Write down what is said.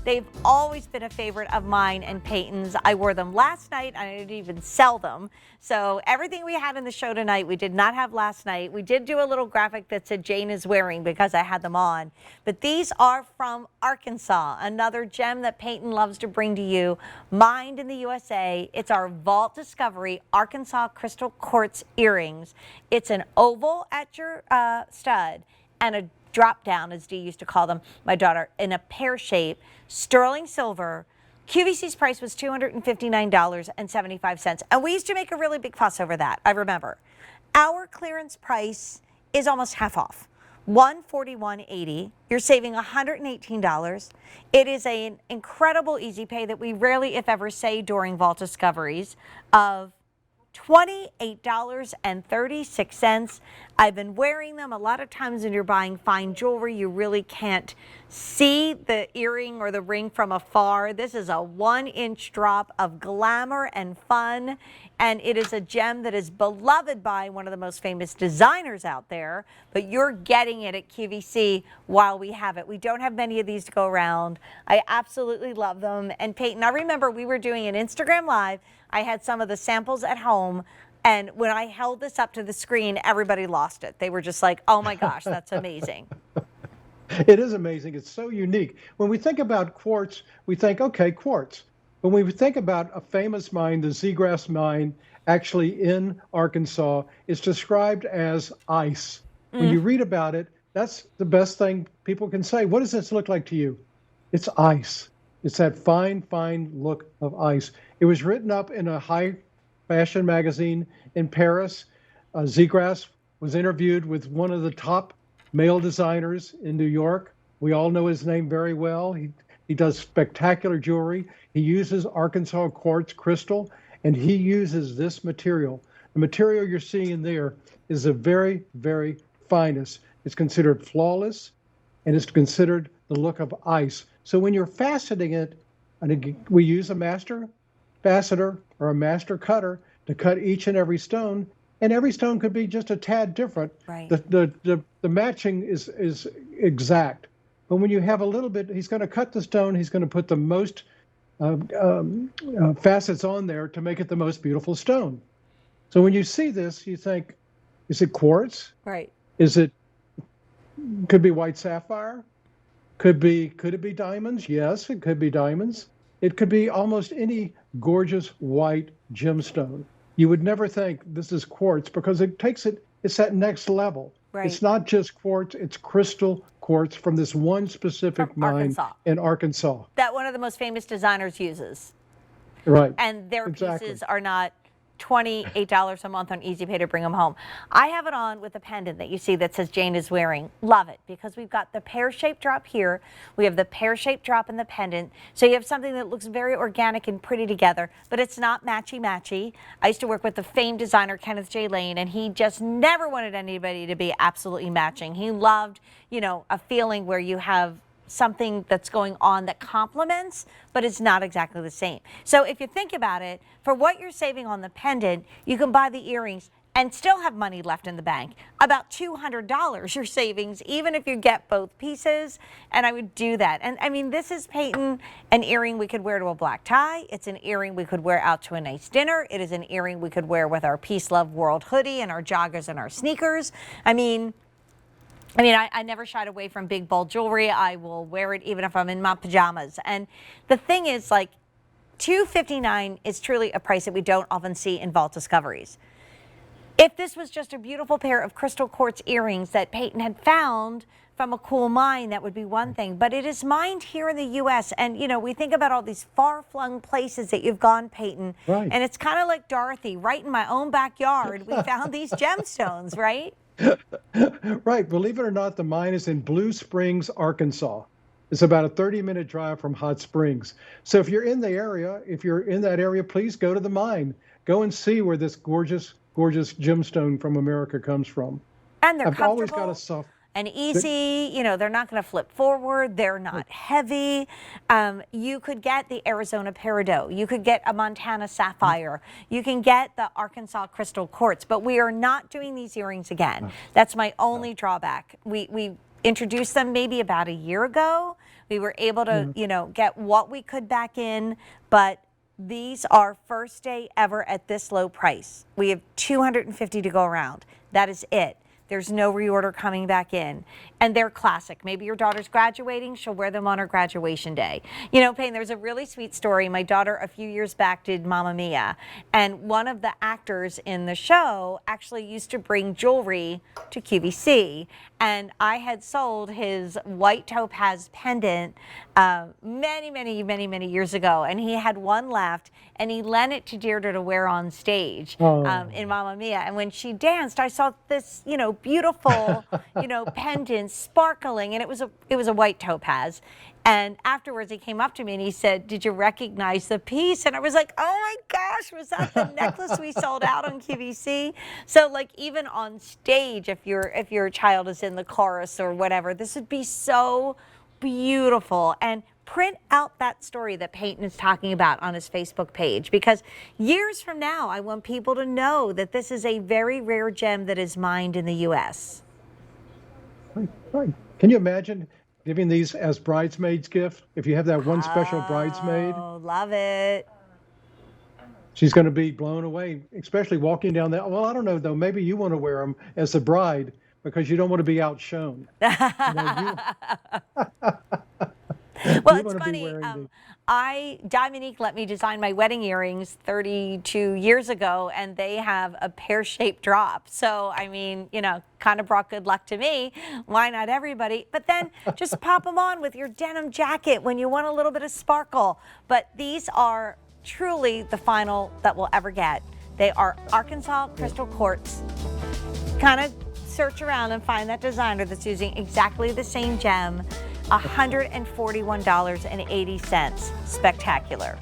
They've always been a favorite of mine and Peyton's. I wore them last night. I didn't even sell them. So everything we had in the show tonight, we did not have last night. We did do a little graphic that said Jane is wearing because I had them on. But these are from Arkansas, another gem that Peyton loves to bring to you. Mined in the USA. It's our Vault Discovery Arkansas Crystal Quartz earrings. It's an oval at your stud and a drop down, as Dee used to call them, my daughter, in a pear shape, sterling silver. QVC's price was $259.75. And we used to make a really big fuss over that, I remember. Our clearance price is almost half off, $141.80. You're saving $118. It is an incredible easy pay that we rarely, if ever, say during Vault Discoveries of $28.36. I've been wearing them. A lot of times when you're buying fine jewelry, you really can't see the earring or the ring from afar. This is a 1-inch drop of glamour and fun, and it is a gem that is beloved by one of the most famous designers out there, but you're getting it at QVC while we have it. We don't have many of these to go around. I absolutely love them. And Peyton, I remember we were doing an Instagram Live. I had some of the samples at home, and when I held this up to the screen, everybody lost it. They were just like, oh my gosh, that's amazing. It is amazing. It's so unique. When we think about quartz, we think, okay, quartz. When we think about a famous mine, the Seagrass mine, actually in Arkansas, it's described as ice. When you read about it, that's the best thing people can say. What does this look like to you? It's ice. It's that fine, fine look of ice. It was written up in a high fashion magazine in Paris. Seagrass was interviewed with one of the top male designers in New York. We all know his name very well. He does spectacular jewelry. He uses Arkansas quartz crystal, and he uses this material. The material you're seeing there is the very, very finest. It's considered flawless, and it's considered the look of ice. So when you're faceting it, and we use a master faceter or a master cutter to cut each and every stone, and every stone could be just a tad different. Right. The matching is exact. But when you have a little bit, he's going to cut the stone, he's going to put the most facets on there to make it the most beautiful stone. So when you see this, you think, is it quartz? Right. Could be white sapphire? Could it be diamonds? Yes, it could be diamonds. It could be almost any gorgeous white gemstone. You would never think this is quartz because it's that next level. Right. It's not just quartz, it's crystal quartz from this one specific mine in Arkansas. That one of the most famous designers uses. Right. And their pieces are not $28 a month on Easy Pay to bring them home. I have it on with a pendant that you see that says Jane is wearing. Love it because we've got the pear-shaped drop here. We have the pear-shaped drop in the pendant. So you have something that looks very organic and pretty together, but it's not matchy-matchy. I used to work with the famed designer Kenneth J. Lane, and he just never wanted anybody to be absolutely matching. He loved, a feeling where you have something that's going on that complements, but it's not exactly the same. So if you think about it, for what you're saving on the pendant, you can buy the earrings and still have money left in the bank. About $200 your savings, even if you get both pieces, and I would do that. And I mean, this is, Peyton, an earring we could wear to a black tie. It's an earring we could wear out to a nice dinner. It is an earring we could wear with our Peace, Love, World hoodie and our joggers and our sneakers. I mean, I never shied away from big, bold jewelry. I will wear it even if I'm in my pajamas. And the thing is, like, $259 is truly a price that we don't often see in Vault Discoveries. If this was just a beautiful pair of crystal quartz earrings that Peyton had found from a cool mine, that would be one thing. But it is mined here in the U.S. And, we think about all these far-flung places that you've gone, Peyton. Right. And it's kind of like Dorothy, right in my own backyard, we found these gemstones, right? Right. Believe it or not, the mine is in Blue Springs, Arkansas. It's about a 30-minute drive from Hot Springs. So if you're in that area, please go to the mine. Go and see where this gorgeous, gorgeous gemstone from America comes from. And they're I've comfortable. always got a soft. And easy, they're not going to flip forward. They're not heavy. You could get the Arizona peridot. You could get a Montana sapphire. You can get the Arkansas crystal quartz. But we are not doing these earrings again. That's my only drawback. We introduced them maybe about a year ago. We were able to, get what we could back in, but these are first day ever at this low price. We have 250 to go around. That is it. There's no reorder coming back in. And they're classic. Maybe your daughter's graduating, she'll wear them on her graduation day. Payne, there's a really sweet story. My daughter a few years back did Mamma Mia, and one of the actors in the show actually used to bring jewelry to QVC, and I had sold his white topaz pendant many years ago, and he had one left, and he lent it to Deirdre to wear on stage in Mamma Mia. And when she danced, I saw this, beautiful, pendant sparkling, and it was a white topaz. And afterwards, he came up to me and he said, "Did you recognize the piece?" And I was like, "Oh my gosh, was that the necklace we sold out on QVC?" So, like, even on stage, if your child is in the chorus or whatever, this would be so beautiful. And print out that story that Peyton is talking about on his Facebook page, because years from now, I want people to know that this is a very rare gem that is mined in the U.S. Right. Can you imagine giving these as bridesmaids gift? If you have that one special bridesmaid, Oh, love it. she's going to be blown away, especially walking down that. Well, I don't know though. Maybe you want to wear them as the bride because you don't want to be outshone. Well, it's funny. Dominique let me design my wedding earrings 32 years ago, and they have a pear-shaped drop. So, I mean, kind of brought good luck to me. Why not everybody? But then just pop them on with your denim jacket when you want a little bit of sparkle. But these are truly the final that we'll ever get. They are Arkansas crystal quartz. Kind of search around and find that designer that's using exactly the same gem. $141.80. Spectacular.